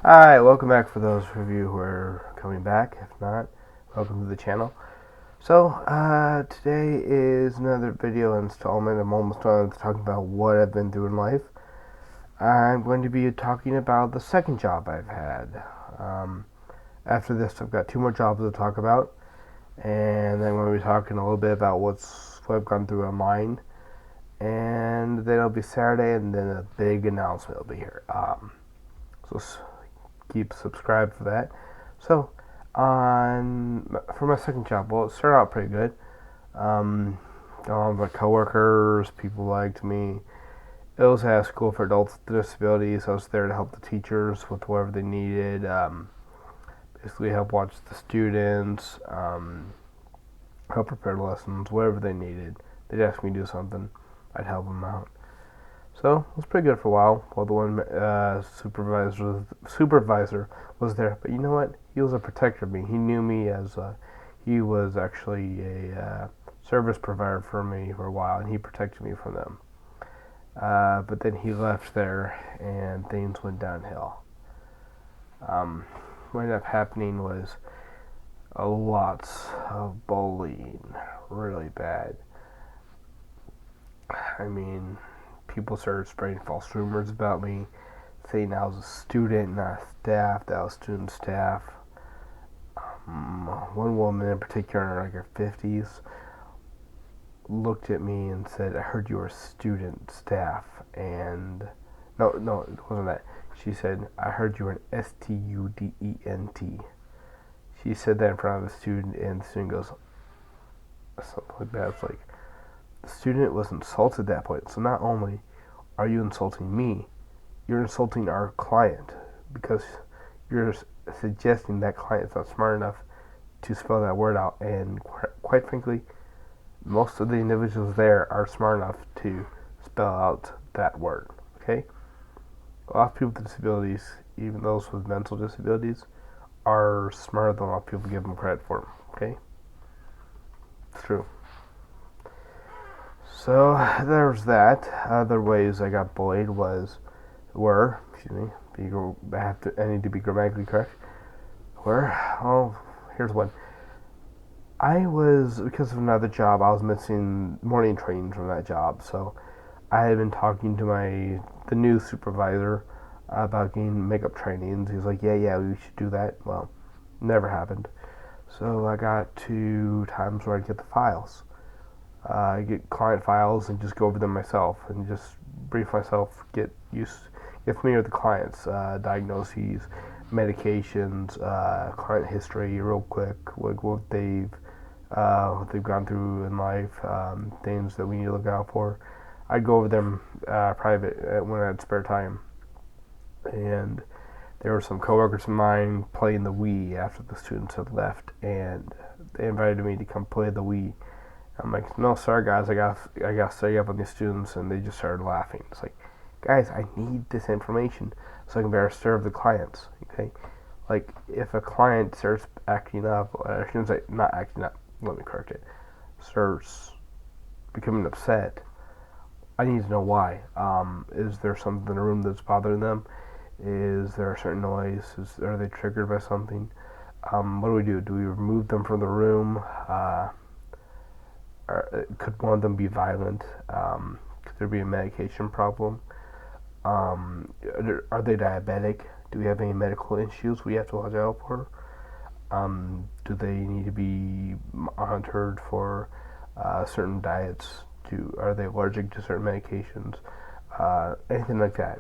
Hi, welcome back for those of you who are coming back. If not, welcome to the channel. Today is another video installment. I'm almost done talking about what I've been through in life. I'm going to be talking about the second job I've had. After this, I've got two more jobs to talk about, and then I'm going to be talking a little bit about what I've gone through online, and then it'll be Saturday, and then a big announcement will be here. So keep subscribed for that. So, for my second job, well, it started out pretty good. My coworkers, people liked me. It was at a school for adults with disabilities. I was there to help the teachers with whatever they needed. Basically, help watch the students, help prepare lessons, whatever they needed. They'd ask me to do something, I'd help them out. So it was pretty good for a while the one supervisor was there. But you know what? He was a protector of me. He knew me as he was actually a service provider for me for a while, and he protected me from them. But then he left there, and things went downhill. What ended up happening was a lots of bullying, really bad. I mean, people started spreading false rumors about me, saying I was a student, not staff, that I was student staff. One woman in particular, in like her 50s, looked at me and said, "I heard you were student staff," and no, it wasn't that. She said, "I heard you were an student." She said that in front of the student, and the student goes, something like that. It's like, the student was insulted at that point. So not only are you insulting me, you're insulting our client because you're suggesting that client's not smart enough to spell that word out. And quite frankly, most of the individuals there are smart enough to spell out that word. Okay? A lot of people with disabilities, even those with mental disabilities, are smarter than a lot of people give them credit for. Okay? It's true. So there was that. Other ways I got bullied I need to be grammatically correct. Here's one. Because of another job, I was missing morning training from that job. So I had been talking to the new supervisor about getting makeup trainings. He was like, yeah, we should do that. Well, never happened. So I got 2 times where I'd get the files. I get client files and just go over them myself and just brief myself, get familiar with the clients, diagnoses, medications, client history, real quick, like what they've gone through in life, things that we need to look out for. I'd go over them private when I had spare time, and there were some coworkers of mine playing the Wii after the students had left, and they invited me to come play the Wii. I'm like, no, sorry guys, I got to stay up on these students, and they just started laughing. It's like, guys, I need this information so I can better serve the clients. Okay, like if a client starts acting up, I shouldn't say not acting up. Let me correct it. Starts becoming upset. I need to know why. Is there something in the room that's bothering them? Is there a certain noise? Are they triggered by something? What do? Do we remove them from the room? Could one of them be violent? Could there be a medication problem? Are they diabetic? Do we have any medical issues we have to watch out for? Do they need to be monitored for certain diets? Are they allergic to certain medications? Anything like that.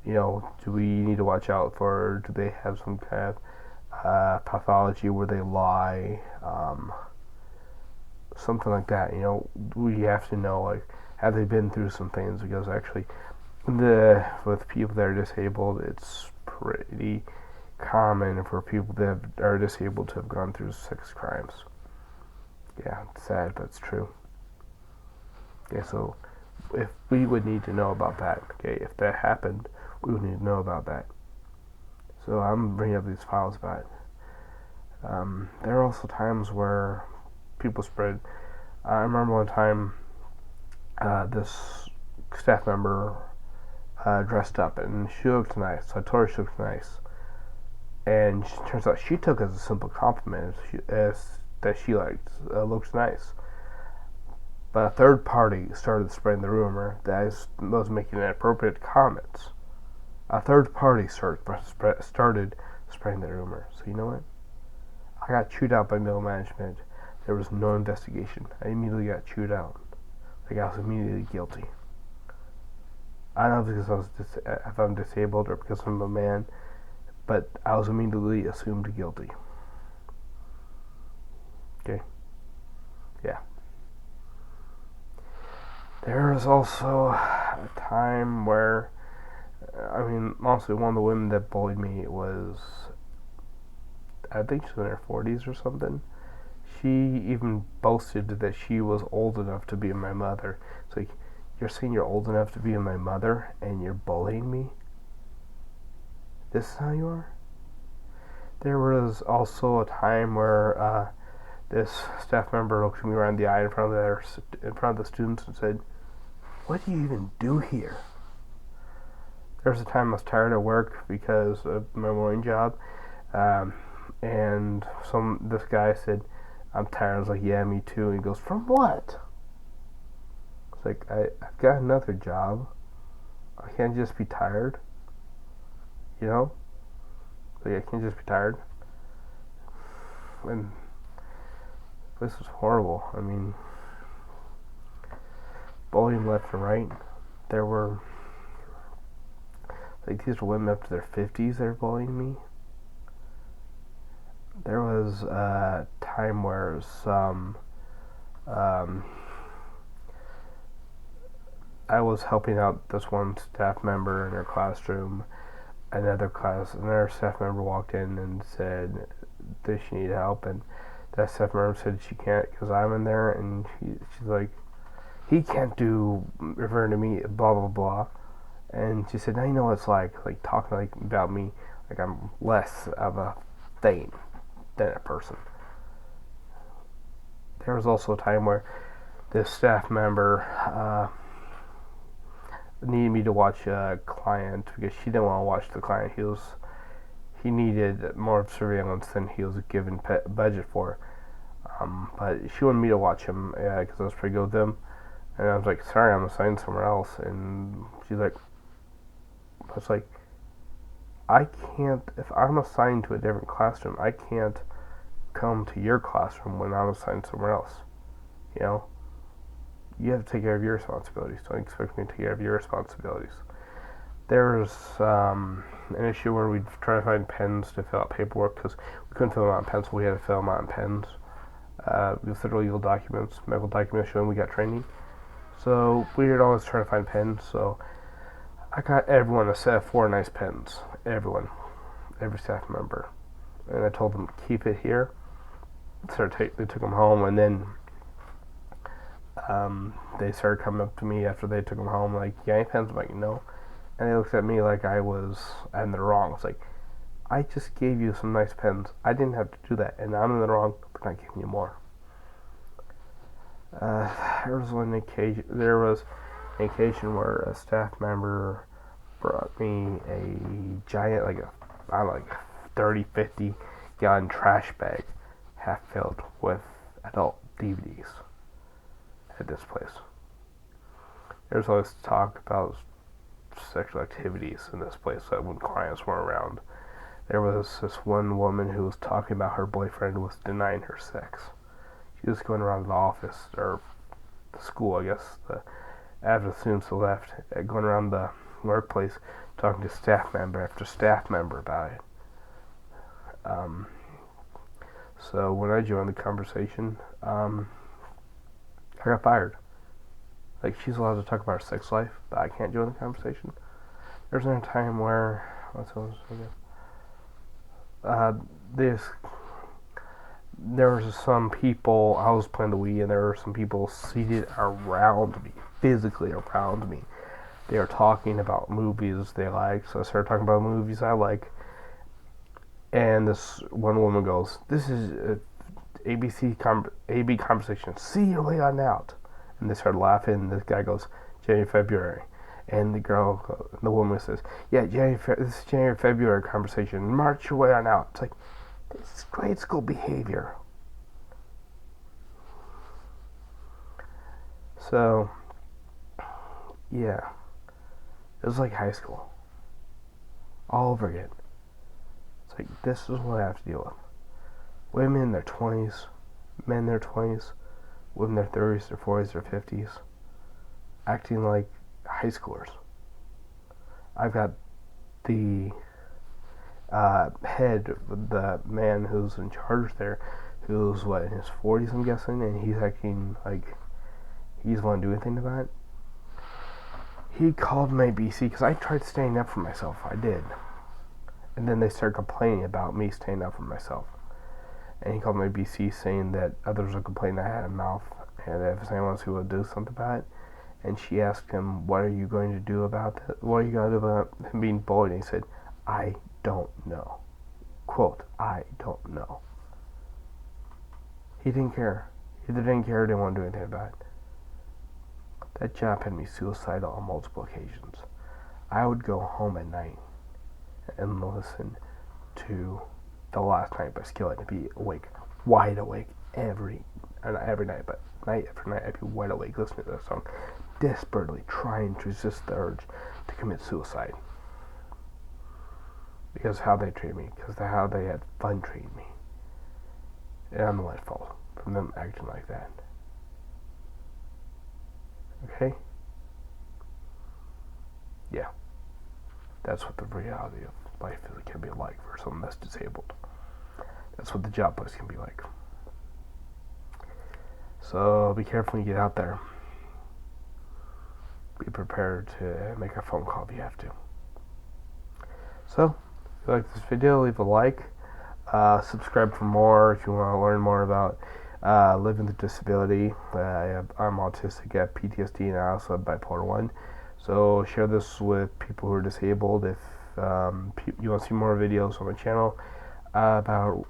Do we need to watch out for? Do they have some kind of pathology where they lie? Something like that. We have to know, like, have they been through some things? Because actually, with people that are disabled, it's pretty common for people that are disabled to have gone through sex crimes. Yeah, it's sad, but it's true. Okay, so if we would need to know about that, okay, if that happened, we would need to know about that. So I'm bringing up these files about it. There are also times where people spread. I remember one time this staff member dressed up, and she looked nice. So I told her she looked nice, and it turns out she took it as a simple compliment as that she looked nice. But a third party started spreading the rumor that I was making inappropriate comments. A third party started spreading the rumor. So you know what? I got chewed out by middle management. There was no investigation. I immediately got chewed out. Like I was immediately guilty. I don't know because if I'm disabled or because I'm a man, but I was immediately assumed guilty. Okay? Yeah. There was also a time where, honestly, one of the women that bullied me was, I think she was in her 40s or something. She even boasted that she was old enough to be my mother. It's like, you're saying you're old enough to be my mother and you're bullying me? This is how you are? There was also a time where this staff member looked me around the eye in front of the students and said, "What do you even do here?" There was a time I was tired of work because of my morning job, and this guy said, "I'm tired." I was like, "Yeah, me too." And he goes, "From what?" It's like, I've got another job. I can't just be tired. You know? Like, I can't just be tired. And this was horrible. Bullying left and right. There were, these were women up to their 50s that were bullying me. There was a time where I was helping out this one staff member in her classroom. Another staff member walked in and said, "Does she need help?" And that staff member said she can't because I'm in there, and she's like, "He can't do," referring to me, blah blah blah. And she said, "Now you know what it's like talking about me, like I'm less of a thing than a person." There was also a time where this staff member needed me to watch a client because she didn't want to watch the client. He needed more surveillance than he was given budget for. But she wanted me to watch him because I was pretty good with him. And I was like, "Sorry, I'm assigned somewhere else." And she's like, I was like, "I can't, if I'm assigned to a different classroom, I can't come to your classroom when I'm assigned somewhere else. You know? You have to take care of your responsibilities. Don't expect me to take care of your responsibilities." There's an issue where we try to find pens to fill out paperwork because we couldn't fill them out in pencil. We had to fill them out in pens. With federal legal documents, medical documents showing we got training. So we would always try to find pens. So I got everyone a set of 4 nice pens. Everyone. Every staff member. And I told them, "Keep it here." So they took them home, and then they started coming up to me after they took them home, like, "You got any pens?" I'm like, "No." And they looked at me like I was in the wrong. It's like, I just gave you some nice pens. I didn't have to do that, and I'm in the wrong for not giving you more. There was an occasion where a staff member brought me a giant, like 30, 50 gallon trash bag, half filled with adult DVDs at this place. There's always talk about sexual activities in this place when clients were around. There was this one woman who was talking about her boyfriend was denying her sex. She was going around the office, or the school, I guess, after the students left, going around the workplace talking to staff member after staff member about it. So when I joined the conversation, I got fired. Like, she's allowed to talk about her sex life, but I can't join the conversation. There's a time where, there was some people, I was playing the Wii, and there were some people seated around me, physically around me. They were talking about movies they like, so I started talking about movies I like. And this one woman goes, "This is AB conversation. See you later on out." And they started laughing, and this guy goes, "January, February." And the woman says, yeah, this is January, February conversation. March your way on out. It's like, this is grade school behavior. So, yeah, it was like high school. All over again. It's like, this is what I have to deal with. Women in their 20s, men in their 20s, women in their 30s, their 40s, their 50s, acting like high schoolers. I've got the the man who's in charge there, who's in his 40s, I'm guessing, and he's acting like he doesn't want to do anything about it. He called my BC because I tried standing up for myself. I did. And then they started complaining about me standing up for myself. And he called my BC saying that others were complaining I had a mouth and that if anyone else who would do something about it. And she asked him, what are you going to do about that? What are you going to do about him being bullied? And he said, I don't know. Quote, I don't know. He didn't care. He didn't care, didn't want to do anything about it. That job had me suicidal on multiple occasions. I would go home at night and listen to The Last Night by Skillet and be awake, wide awake, not every night, but night after night, I'd be wide awake listening to that song, desperately trying to resist the urge to commit suicide. Because of how they treated me, because of how they had fun treating me. And I'm the one at fault from them acting like that. Okay? Yeah. That's what the reality of life can be like for someone that's disabled. That's what the job place can be like. So be careful when you get out there. Be prepared to make a phone call if you have to. So, if you like this video, leave a like. Subscribe for more if you want to learn more about living with disability. I'm autistic, I have PTSD, and I also have bipolar 1. So share this with people who are disabled. If you want to see more videos on my channel about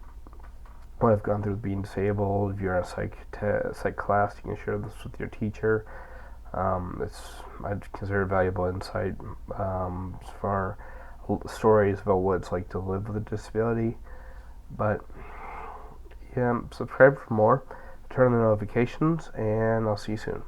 what I've gone through being disabled, if you're in a psych class, you can share this with your teacher. I'd consider valuable insight as far stories about what it's like to live with a disability. But yeah, subscribe for more, turn on the notifications, and I'll see you soon.